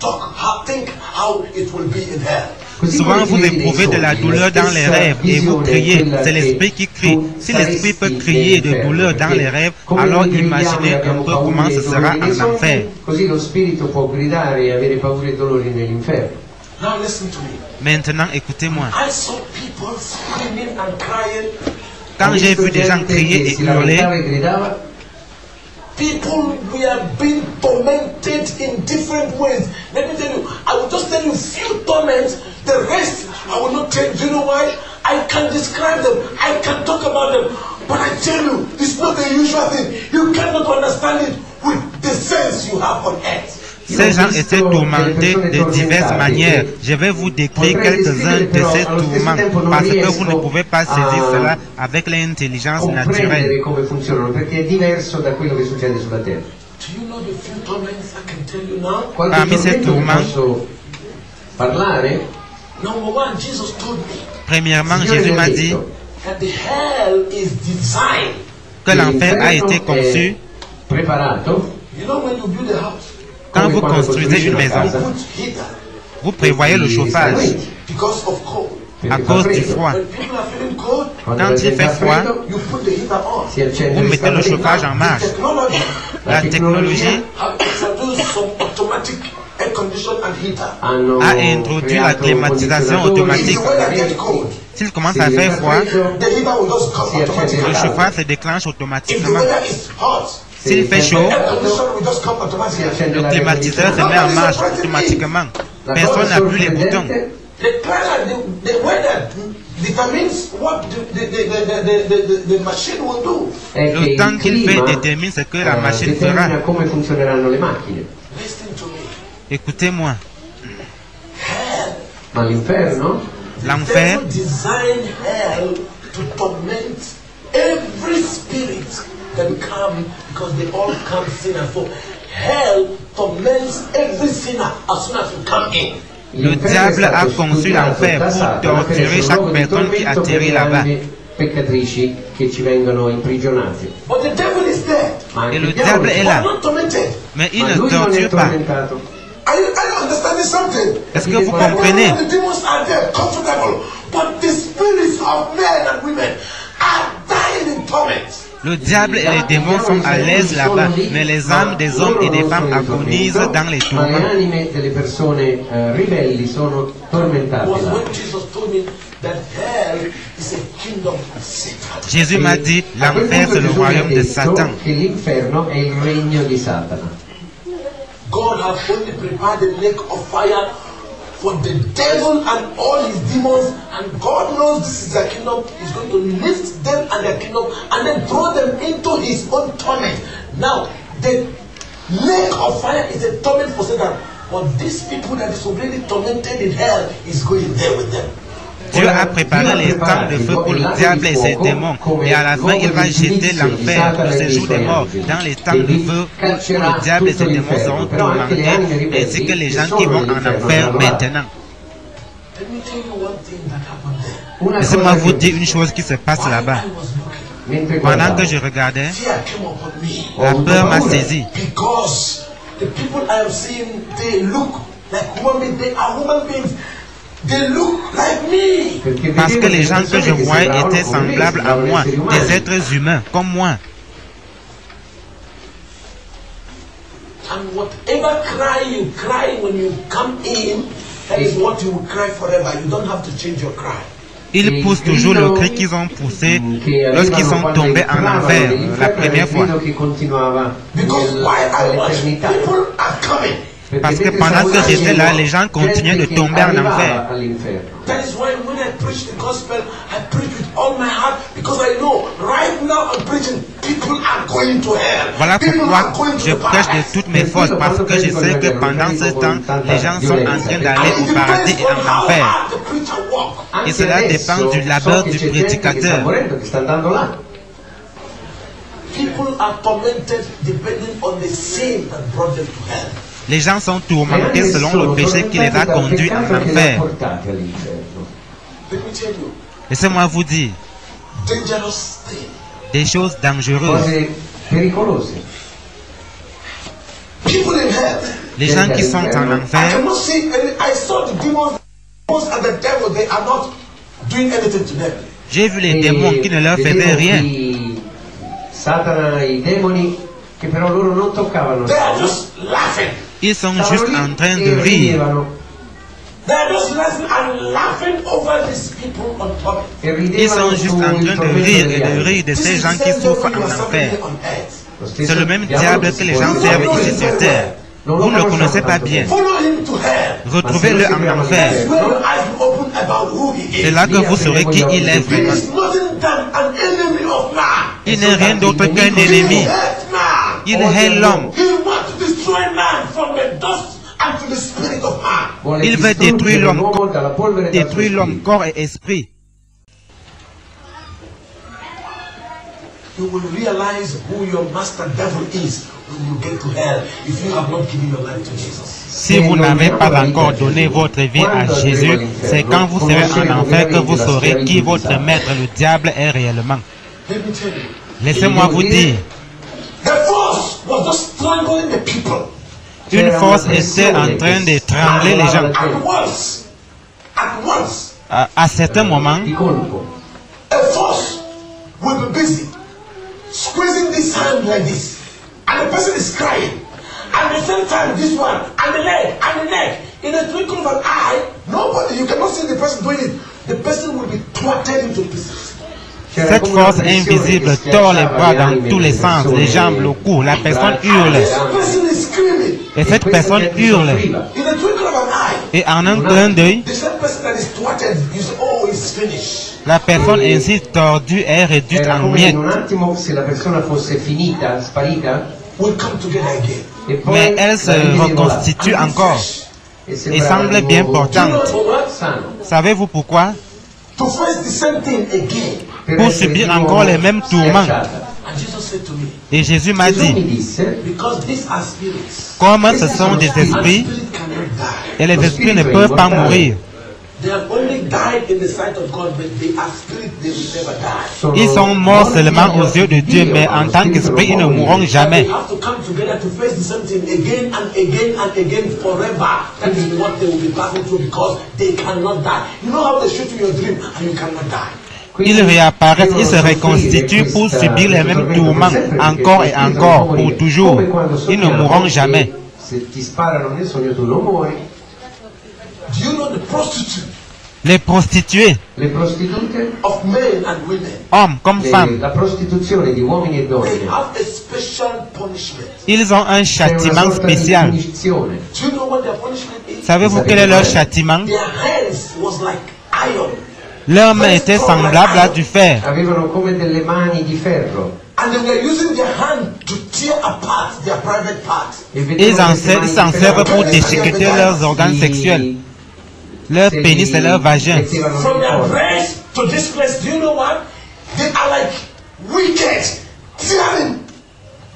Speaker 3: think how it will be in hell.
Speaker 1: Souvent vous éprouvez de la douleur dans les rêves et vous criez, c'est l'esprit qui crie. Si l'esprit peut crier de douleur dans les rêves, alors imaginez un peu comment ce sera en enfer.
Speaker 2: Così lo spirito può gridare e avere paura e dolori nell'inferno.
Speaker 3: Now listen to me.
Speaker 1: Maintenant, écoutez-moi.
Speaker 3: I saw people screaming and crying.
Speaker 1: Quand j'ai vu des gens crier et hurler,
Speaker 3: People were being tormented in different ways. Let me tell you, I will just tell you few torments. The rest, I will not tell you. Do you know why? I can describe them. I can talk about them. But I tell you, it's not the usual thing. You cannot understand it with the sense you have on earth.
Speaker 1: ces gens étaient tourmentés de diverses manières. Je vais vous décrire quelques-uns de ces tourments parce que vous ne pouvez pas saisir cela avec l'intelligence naturelle.
Speaker 2: Come funzionano, perché è diverso da quello che succede sulla terra.
Speaker 3: Do you know the few torments I can tell you now?
Speaker 1: Parmi ces tourments,
Speaker 2: posso parlare?
Speaker 3: Number one, Jesus told me
Speaker 1: premièrement, Jésus m'a dit
Speaker 3: that the hell is designed.
Speaker 1: que l'enfer a été conçu.
Speaker 2: Preparato.
Speaker 3: You know when you build a house,
Speaker 1: Quand vous construisez une maison,
Speaker 3: you put heater
Speaker 1: vous prévoyez le chauffage
Speaker 3: because of cold.
Speaker 1: à cause du froid.
Speaker 3: When people are feeling cold,
Speaker 1: Quand il fait froid,
Speaker 3: you put the heater on.
Speaker 1: vous mettez le chauffage en marche.
Speaker 3: Technology
Speaker 1: La technologie
Speaker 3: have introduced some automatic air condition and heater.
Speaker 1: a introduit la climatisation automatique.
Speaker 3: If the weather gets cold,
Speaker 1: S'il commence à faire froid,
Speaker 3: the heater will just come
Speaker 1: le
Speaker 3: automatically.
Speaker 1: chauffage se déclenche
Speaker 3: If the
Speaker 1: automatiquement.
Speaker 3: weather is hot,
Speaker 1: S'il fait chaud,
Speaker 3: air condition will just come automatically.
Speaker 1: le climatiseur se met en marche automatiquement. Personne n'appuie les boutons.
Speaker 3: The climate, the weather determines what the machine will do.
Speaker 1: Le temps qu'il fait détermine ce que la machine fera.
Speaker 2: Come funzioneranno le macchine.
Speaker 3: Listen to me.
Speaker 1: Écoutez-moi,
Speaker 3: Hell.
Speaker 2: Ma l'inferno?
Speaker 1: l'enfer
Speaker 3: Devil designed hell to torment every spirit that come because they all come sin and fall. Hell torments every sinner as soon as you come in.
Speaker 1: Le diable a conçu l'enfer pour torturer chaque personne qui atterrit là-bas.
Speaker 2: Peccatrici che ci vengono imprigionati.
Speaker 3: But the devil is dead.
Speaker 2: Ma
Speaker 1: Et le
Speaker 2: anche
Speaker 1: diable est là,
Speaker 3: Not tormented.
Speaker 1: mais il
Speaker 2: ma
Speaker 1: ne
Speaker 2: lui non è
Speaker 1: torture pas.
Speaker 2: tormentato.
Speaker 3: Are you understanding something?
Speaker 1: Est-ce que vous
Speaker 3: When
Speaker 1: comprenez?
Speaker 3: the demons are there, comfortable, but the spirits of men and women are dying in torment.
Speaker 1: Le diable et les démons sont à l'aise là-bas, mais les âmes des hommes et des femmes agonisent dans les
Speaker 2: Ma le
Speaker 1: tourments.
Speaker 2: anime delle persone ribelli sono tormentate
Speaker 3: Was
Speaker 2: là.
Speaker 3: when Jesus told me that hell is a kingdom of Satan.
Speaker 1: Jésus m'a dit,
Speaker 2: A quel
Speaker 1: l'enfer
Speaker 2: punto
Speaker 1: c'est le
Speaker 2: Gesù mi ha
Speaker 1: royaume de
Speaker 2: detto
Speaker 1: Satan.
Speaker 2: che l'inferno è il regno di Satana.
Speaker 3: God has only prepared the lake of fire for the devil and all his demons, and God knows this is their kingdom. He's going to lift them and their kingdom and then throw them into his own torment. Now, the lake of fire is a torment for Satan.
Speaker 1: Dieu a préparé les temps de feu pour le diable et ses démons. Et à la fin, il va jeter l'enfer, le séjour des morts, dans les temps de feu où le diable et ses démons seront tourmentés, ainsi que les gens qui vont en enfer maintenant. Laissez-moi vous dire une chose qui se passe là-bas. Pendant que je regardais, la peur m'a saisi. Parce que les gens que je voyais étaient semblables à moi, des êtres humains comme moi. Ils poussent toujours le cri qu'ils ont poussé lorsqu'ils sont tombés en enfer la première fois. Parce que pendant que j'étais là, les gens continuaient de tomber en enfer. Voilà pourquoi je prêche de toutes mes forces, parce que je sais que pendant ce temps, les gens sont en train d'aller au paradis et en enfer. Et cela dépend du labeur du prédicateur. Les gens sont tourmentés selon le péché qui les a conduits en enfer. Laissez-moi vous dire des choses dangereuses. Les gens qui sont en enfer, j'ai vu les démons qui ne leur faisaient rien. Ils sont juste en train de rire. Ils sont juste en train de rire et de rire de ces gens qui souffrent en enfer. C'est le même diable que les gens servent ici sur terre. Vous ne le connaissez pas bien. Retrouvez-le en enfer. C'est là que vous saurez qui il est vraiment. Il n'est rien d'autre qu'un ennemi. Il hait l'homme. Il veut détruire l'homme, corps et esprit. Si vous n'avez pas encore donné votre vie à Jésus, c'est quand vous serez en enfer que vous saurez qui votre maître, le diable, est réellement. Laissez-moi vous dire. Une force était en train d'étrangler les gens. À certains moments,
Speaker 3: squeezing this hand like this, and the person is crying. At the same time, this one, and the leg, and the neck. In a twinkle of an eye, nobody, you cannot see the person doing it. The person will be thwarted into pieces.
Speaker 1: Cette force invisible tord les bras dans tous les sens, les jambes, le cou. La personne hurle. Et cette personne hurle. Et en un clin d'œil, la personne ainsi tordue est réduite en miettes. Mais elle se reconstitue encore et semble bien portante. Savez-vous pourquoi? Pour subir encore les mêmes tourments. Et Jésus m'a dit, comme ce sont des esprits, et les esprits ne peuvent pas mourir. Ils sont morts seulement aux yeux de Dieu, mais en tant qu'esprit, ils ne mourront jamais. Ils réapparaissent, ils se reconstituent pour subir les mêmes tourments, encore et encore, pour toujours. Ils ne mourront jamais. Les prostituées, hommes comme femmes, ils ont un châtiment spécial. Savez-vous quel est leur châtiment? Leurs mains étaient semblables à du fer.
Speaker 3: And they were using their hand to tear apart their private parts.
Speaker 1: Ils s'en servent pour déchiqueter leurs organes sexuels, leur pénis et leur vagin.
Speaker 3: From their breast to this place, do you know what? They are like wicked, tearing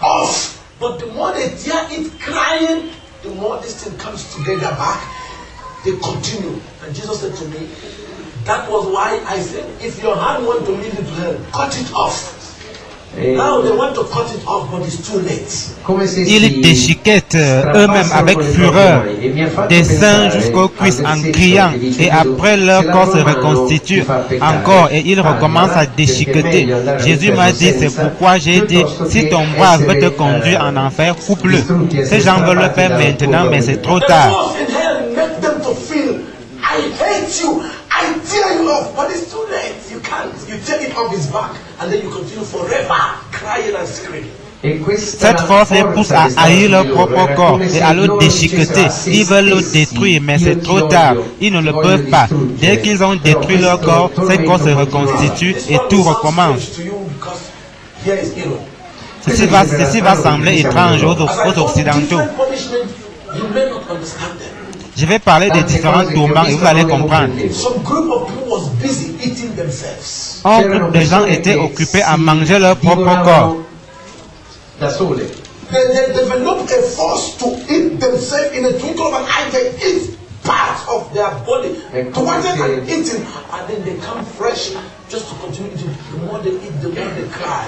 Speaker 3: off. But the more they tear it, crying, the more this thing comes together back. They continue. And Jesus said to me, that was why I said, if your hand wants to lead you to hell, cut it off. Now they want to cut it off, but it's too late.
Speaker 1: Ils déchiquettent eux-mêmes avec fureur des seins jusqu'aux cuisses en criant, et après leur corps se reconstitue encore et ils recommencent à déchiqueter. Jésus m'a dit, c'est pourquoi j'ai dit, si ton bras veut te conduire en enfer, coupe-le. Ces gens veulent le faire maintenant, mais c'est trop tard.
Speaker 3: I hate you, I tear you off, but it's too late. You can't. You take it off his back, and then you continue forever crying and screaming.
Speaker 1: Cette force les pousse à haïr leur propre corps et à le déchiqueter. Ils veulent le détruire, mais c'est trop tard. Ils ne le peuvent pas. Dès qu'ils ont détruit leur corps, ces corps se reconstituent et tout recommence. Ceci va sembler étrange aux Occidentaux. Je vais parler des différents tourments et vous allez comprendre. Un groupe de gens étaient occupés à manger leur propre corps.
Speaker 3: They develop a force to eat themselves in a twinkle of an eye. They eat parts of their body, towards and eating, and then they come fresh just to continue eating. The more they eat, the more they cry.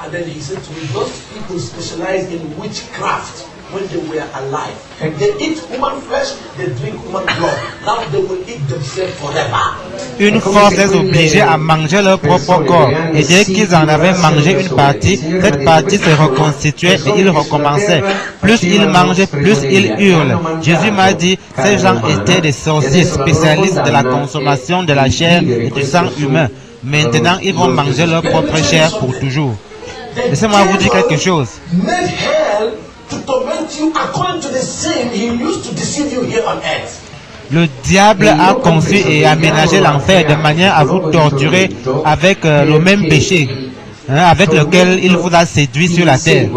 Speaker 3: And then he said to me, those people specialize in witchcraft. When they were alive, they eat human flesh, they drink human blood. Now they will eat themselves forever.
Speaker 1: Une force les obligeait à manger leur propre corps. Et dès qu'ils en avaient mangé une partie, cette partie se reconstituait et ils recommençaient. Plus ils mangeaient, plus ils hurlent. Jésus m'a dit, ces gens étaient des sorciers spécialistes de la consommation de la chair et du sang humain. Maintenant, ils vont manger leur propre chair pour toujours. Laissez-moi vous dire quelque chose. Le diable a conçu et aménagé l'enfer de manière à vous torturer avec le même péché avec lequel il vous a séduit sur la terre.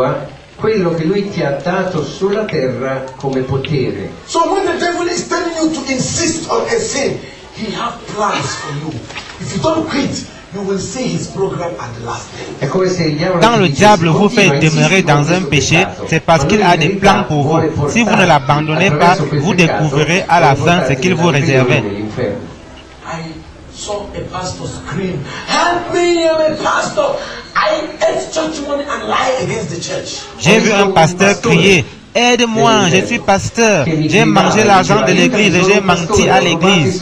Speaker 2: Quello che lui ti ha dato sulla terra come potere.
Speaker 3: So when the devil is telling you to insist on a sin, he has plans for you. If you don't quit, you will see his program at the last day.
Speaker 1: Quand le diable vous fait demeurer dans un péché, c'est parce qu'il a des plans pour vous. Si vous ne l'abandonnez pas, vous découvrirez à la fin ce qu'il vous réservait.
Speaker 3: I saw a pastor scream, "Help me, I'm a pastor. I ate church money and lie against the church."
Speaker 1: J'ai vu un pasteur crier, aide-moi, je suis pasteur. J'ai mangé l'argent de l'église et j'ai menti à l'église.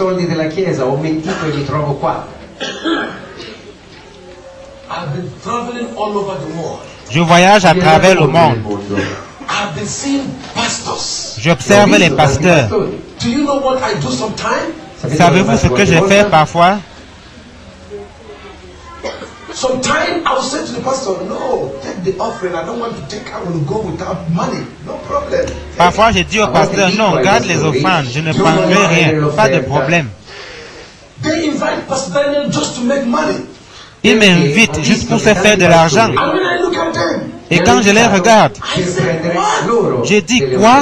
Speaker 1: Je voyage à travers le monde. J'observe les pasteurs. Savez-vous ce que je fais parfois?
Speaker 3: Sometimes I will say to the pastor, "No, take the offering. I don't want to take. I will go without money. No problem."
Speaker 1: Parfois, je dis au pasteur, non, garde les offrandes. Je ne prendrai rien. Pas de problème.
Speaker 3: They invite Pastor Daniel just to make money.
Speaker 1: Ils m'invitent juste pour se faire de l'argent. Et quand je les regarde, je dis quoi?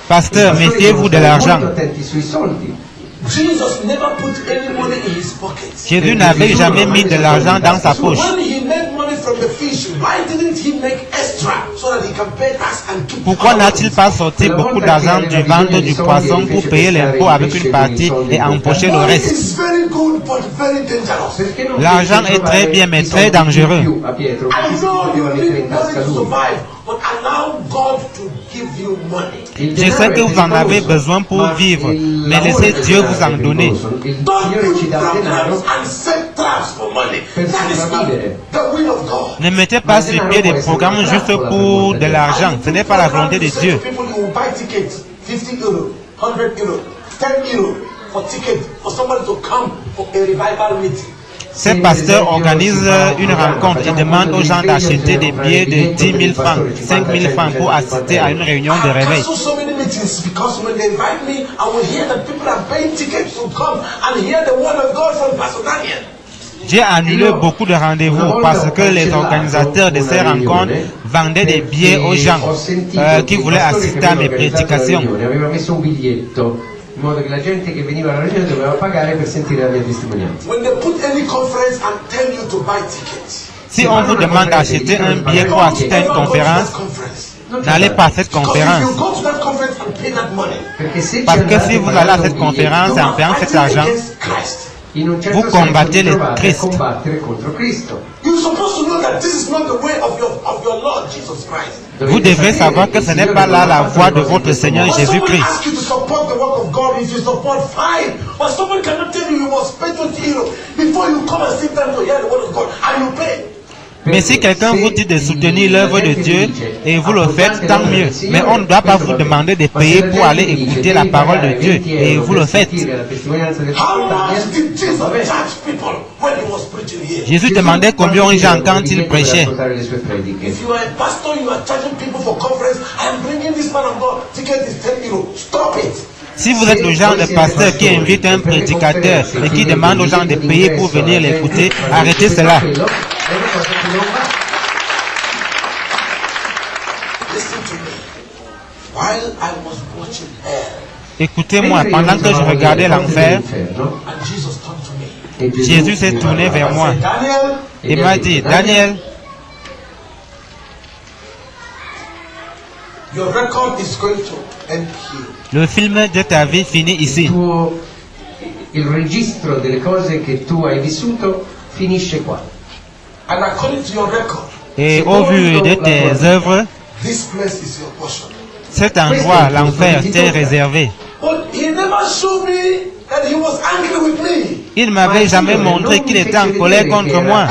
Speaker 1: Pasteur, méfiez-vous de l'argent. Jésus n'avait jamais mis de l'argent dans sa poche. Pourquoi n'a-t-il pas sorti beaucoup d'argent du ventre du poisson pour payer l'impôt avec une partie et empocher le reste? L'argent est très bien mais très dangereux. Je sais que vous en avez besoin pour vivre, mais laissez Dieu vous en donner. Ne mettez pas sur pied des programmes juste pour de l'argent. Ce n'est pas la volonté de Dieu. Ces pasteurs organisent une rencontre et demandent aux gens d'acheter des billets de 10 000 francs, 5 000 francs pour assister à une réunion de réveil. J'ai annulé beaucoup de rendez-vous parce que les organisateurs de ces rencontres vendaient des billets aux gens qui voulaient assister à mes prédications.
Speaker 2: In modo che la gente che veniva alla riunione doveva pagare per sentire la mia testimonianza.
Speaker 1: Si on vous demande d'acheter un billet pour assister à une conférence, n'allez pas à cette conférence. Parce que si vous allez à cette conférence en payant cet argent, vous combattez le Christ. Vous devrez savoir que ce n'est pas là la voie de votre Seigneur Jésus-Christ. Mais si quelqu'un vous dit de soutenir l'œuvre de Dieu et vous le faites, tant mieux. Mais on ne doit pas vous demander de payer pour aller écouter la parole de Dieu et vous le faites. Jésus demandait combien aux gens quand il prêchait. Si vous êtes le genre de pasteur qui invite un prédicateur et qui demande aux gens de payer pour venir l'écouter, arrêtez cela. Écoutez-moi, pendant que je regardais l'enfer, Jésus s'est tourné vers moi et m'a dit, Daniel, le film de ta vie finit ici.
Speaker 2: Il registro delle cose che tu hai vissuto finisce qua.
Speaker 1: Et au vu de tes œuvres, cet endroit, l'enfer, t'est réservé. Il ne m'avait jamais montré qu'il était en colère contre moi.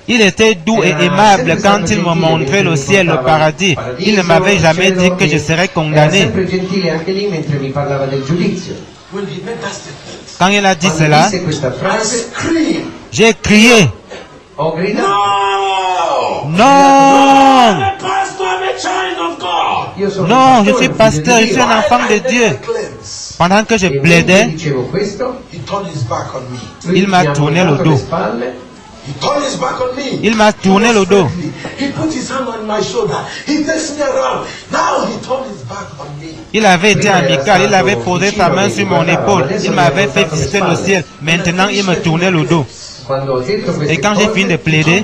Speaker 1: Il était doux et aimable quand il me montrait le ciel, le paradis. Il ne m'avait jamais dit que je serais condamné. Quand il a dit cela, j'ai crié. Non! Non, je suis pasteur, je suis un enfant de Dieu. Pendant que je plaidais, il m'a tourné le dos. Il m'a tourné le dos. Il avait été amical, il avait posé sa main sur mon épaule. Il m'avait fait visiter le ciel. Maintenant, il me tournait le dos. Et quand j'ai fini de plaider,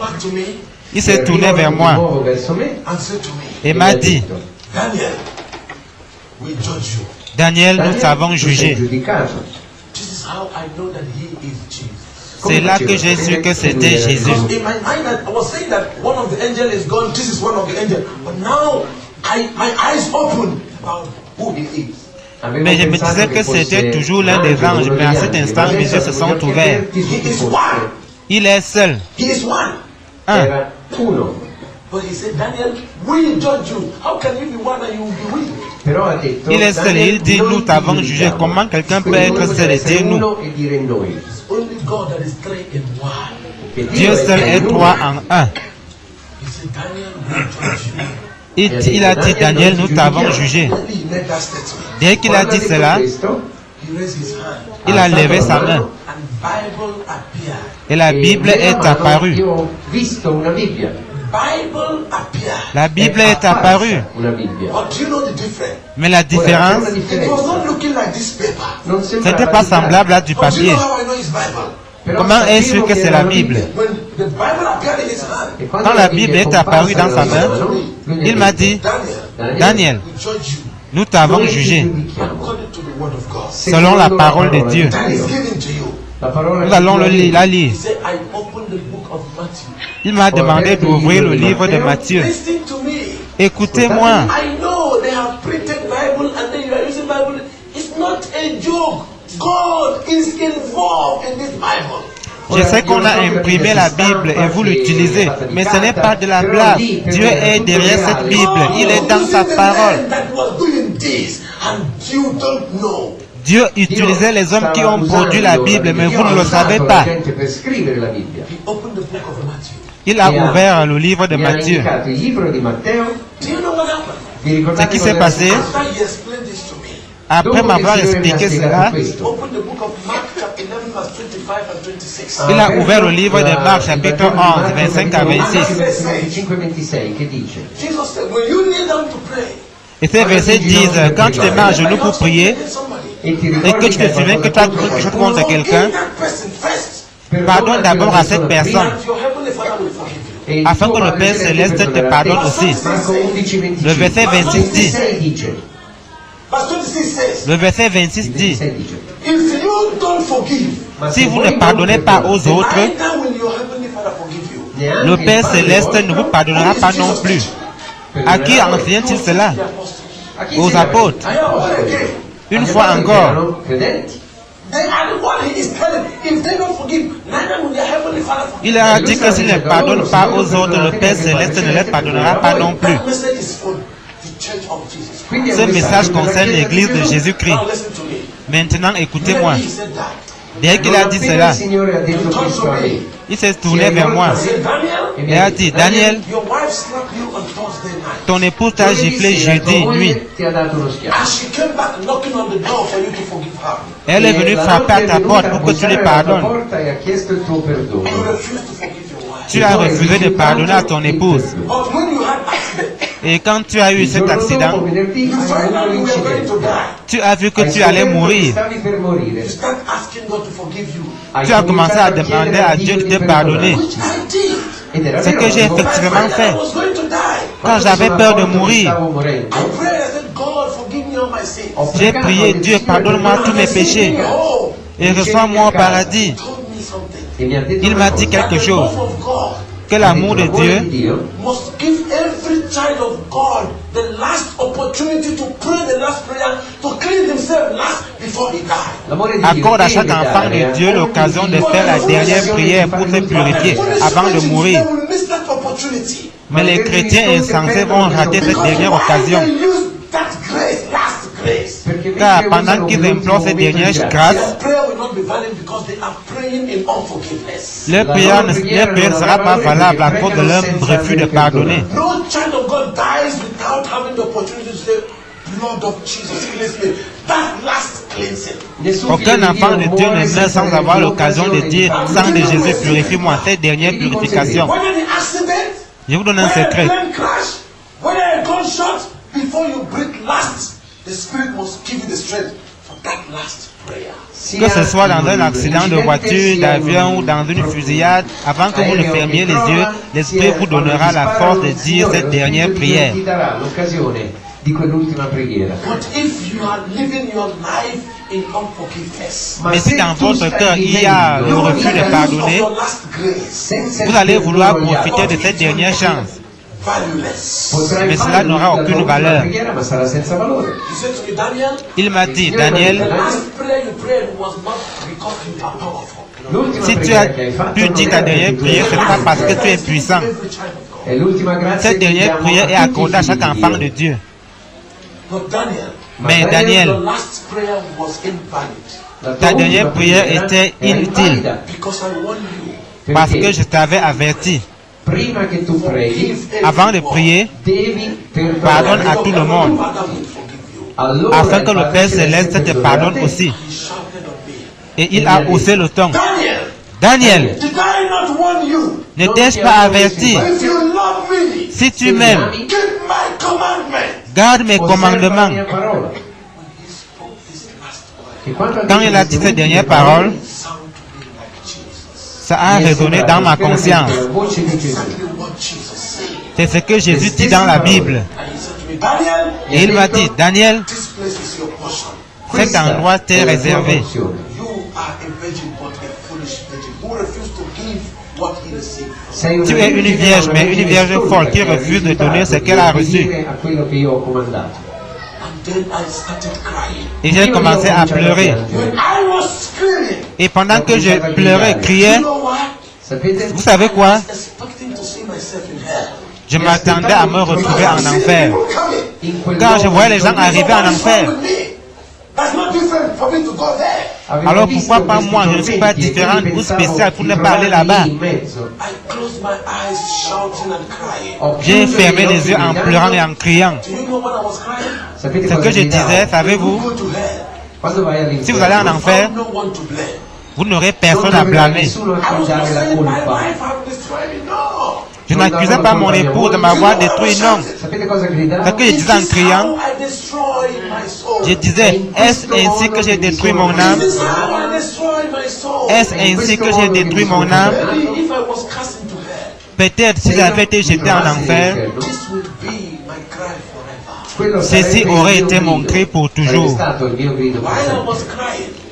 Speaker 1: il s'est tourné vers moi et m'a dit, Daniel, nous t'avons jugé. C'est là que j'ai su que c'était Jésus. Mais je me disais que c'était toujours l'un des anges, mais à cet instant, mes yeux se sont ouverts. Il est seul. Un. Il est seul et il dit, nous t'avons jugé. Comment quelqu'un peut être seul et dire nous? Dieu seul est trois en un. Il a dit, Daniel, nous t'avons jugé. Dès qu'il a dit cela, il a levé sa main. Et la Bible est apparue. La Bible est apparue. Mais la différence, ce n'était pas semblable à du papier. Comment est-ce que c'est la Bible? Quand la Bible est apparue dans sa main, il m'a dit, Daniel, nous t'avons jugé selon la parole de Dieu. Nous allons la lire. Il m'a demandé d'ouvrir le livre de Matthieu. Écoutez-moi. Je sais qu'on a imprimé la Bible et vous l'utilisez, mais ce n'est pas de la blague. Dieu est derrière cette Bible, il est dans sa parole. Dieu utilisait les hommes qui ont produit la Bible, mais vous ne le savez pas. Il a ouvert le livre de Matthieu. Ce qui s'est passé, après m'avoir expliqué cela, il a ouvert le livre de Marc, chapitre 11, 25 à 26. Et ces versets disent, quand tu te mets à genoux pour prier, et que tu te souviens que tu as quelque chose contre quelqu'un, pardonne d'abord à cette personne, afin que le Père Céleste te pardonne aussi. Le verset 26 dit, le verset 26 dit, si vous ne pardonnez pas aux autres, le Père Céleste ne vous pardonnera pas non plus. À qui enseigne-t-il cela? Aux apôtres. Une fois encore. Il leur a dit que s'ils ne pardonnent pas aux autres, le Père Céleste ne les pardonnera pas non plus. Ce message concerne l'Église de Jésus-Christ. Maintenant, écoutez-moi. Dès qu'il a dit cela, il s'est tourné vers moi et a dit, Daniel, ton épouse t'a giflé jeudi nuit. Elle est venue frapper à ta porte pour que tu lui pardonnes. Tu as refusé de pardonner à ton épouse. Et quand tu as eu cet accident, tu as vu que tu allais mourir. Tu as commencé à demander à Dieu de te pardonner. Ce que j'ai effectivement fait. Quand j'avais peur de mourir, j'ai prié, Dieu, pardonne-moi tous mes péchés et reçois-moi au paradis. Il m'a dit quelque chose, que l'amour de Dieu accorde à chaque enfant de Dieu l'occasion de faire la dernière prière pour se purifier avant de mourir. Mais les chrétiens insensés vont rater cette dernière occasion. Car pendant qu'ils implorent cette dernière grâce, leur prière ne sera pas valable à cause de leur refus de pardonner. Aucun enfant de Dieu ne meurt sans avoir l'occasion de dire, sang de Jésus, purifie-moi, cette dernière purification. Je vous donne un secret. Que ce soit dans un accident de voiture, d'avion ou dans une fusillade, avant que vous ne fermiez les yeux, l'Esprit vous donnera la force de dire cette dernière prière. Mais si dans votre cœur il y a le refus de pardonner, vous allez vouloir profiter de cette dernière chance. Mais cela n'aura aucune valeur. Il m'a dit, Daniel, si tu as pu dire ta dernière prière, ce n'est pas parce que tu es puissant. Cette dernière prière est accordée à chaque enfant de Dieu. Mais Daniel, ta dernière prière était inutile parce que je t'avais averti. Avant de prier, pardonne à tout le monde, afin que le Père Céleste te pardonne aussi. Et il a haussé le ton. Daniel, ne t'ai-je pas averti? Si tu m'aimes, garde mes commandements. Quand il a dit ces dernières paroles, ça a résonné dans ma conscience. C'est ce que Jésus dit dans la Bible. Et il m'a dit, Daniel, cet endroit t'est réservé. Tu es une vierge, mais une vierge folle qui refuse de donner ce qu'elle a reçu. Et j'ai commencé à pleurer. Et pendant que je pleurais, criais, Vous savez quoi? Je m'attendais à me retrouver en enfer. Quand je voyais les gens arriver en enfer. Alors pourquoi pas moi? Je ne suis pas différent ou spécial pour ne pas aller là-bas. J'ai fermé les yeux en pleurant et en criant. Ce que je disais, savez-vous? Si vous allez en enfer, vous n'aurez personne à blâmer. Je n'accusais pas mon époux de m'avoir détruit, non. Ce que je disais en criant, je disais, est-ce ainsi que j'ai détruit mon âme? Est-ce ainsi que j'ai détruit mon âme? Peut-être si j'avais été jeté en enfer, ceci aurait été mon cri pour toujours.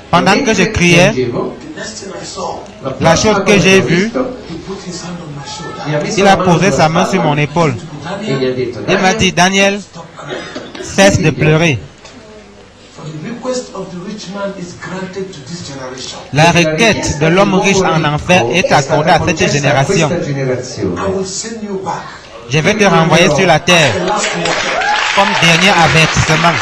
Speaker 1: Pendant que je criais, la chose que j'ai vue, il a posé sa main sur mon épaule. Il m'a dit, Daniel, cesse de pleurer. La requête de l'homme riche en enfer est accordée à cette génération. Je vais te renvoyer sur la terre comme dernier avertissement.